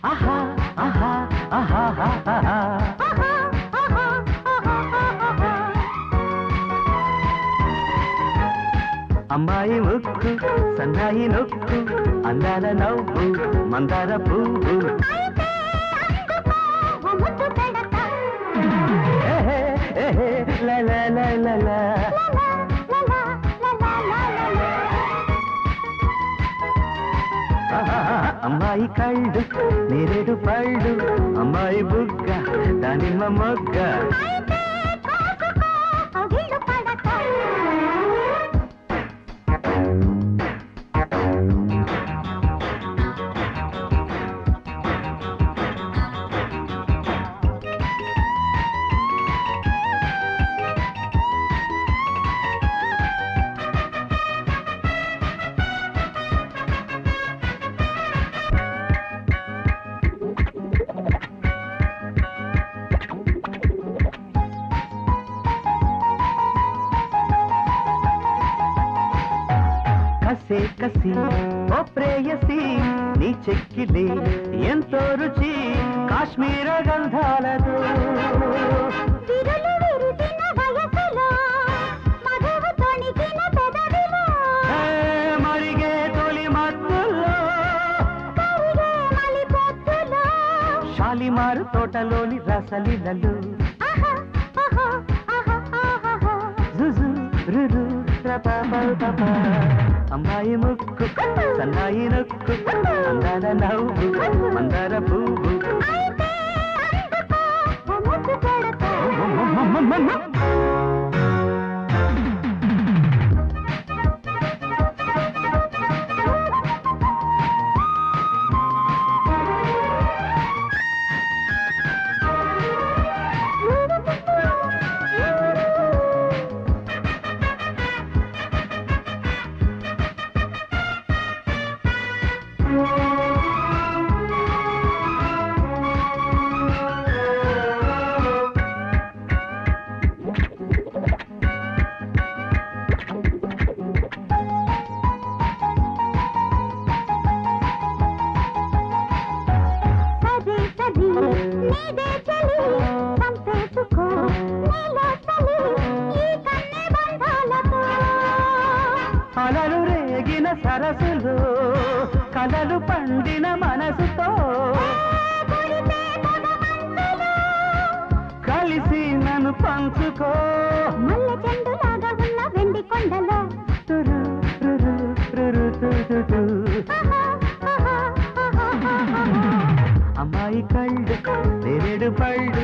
ఆహా ఆహా ఆహా ఆహా అమ్మాయి ముక్కు సన్నాయి నొక్కు అందాల నవ్వు మందార పువ్వు అమ్మాయి కళ్ళు నేరేడు పళ్ళు అమ్మాయి బుగ్గ దానిమ్మ మొగ్గ కసే కసి ఓ ప్రేయసి నీ చెక్కిలే ఎంతో రుచి కాశ్మీర గంధాలతో మరిగే తొలి మత్తుల్లో షాలిమారు తోటలోని రసలిలలు అమ్మాయి ముక్కు సన్నాయి నొక్కు అందాల నవ్వు మందార పువ్వు అలలు రేగిన సరస్సులో కలలు పండిన మనసుతో కలిసి నన్ను పంచుకో మల్లె చెండులాగా ఉన్న వెండి కొండలో అమ్మాయి కళ్ళు నేరేడు పళ్ళు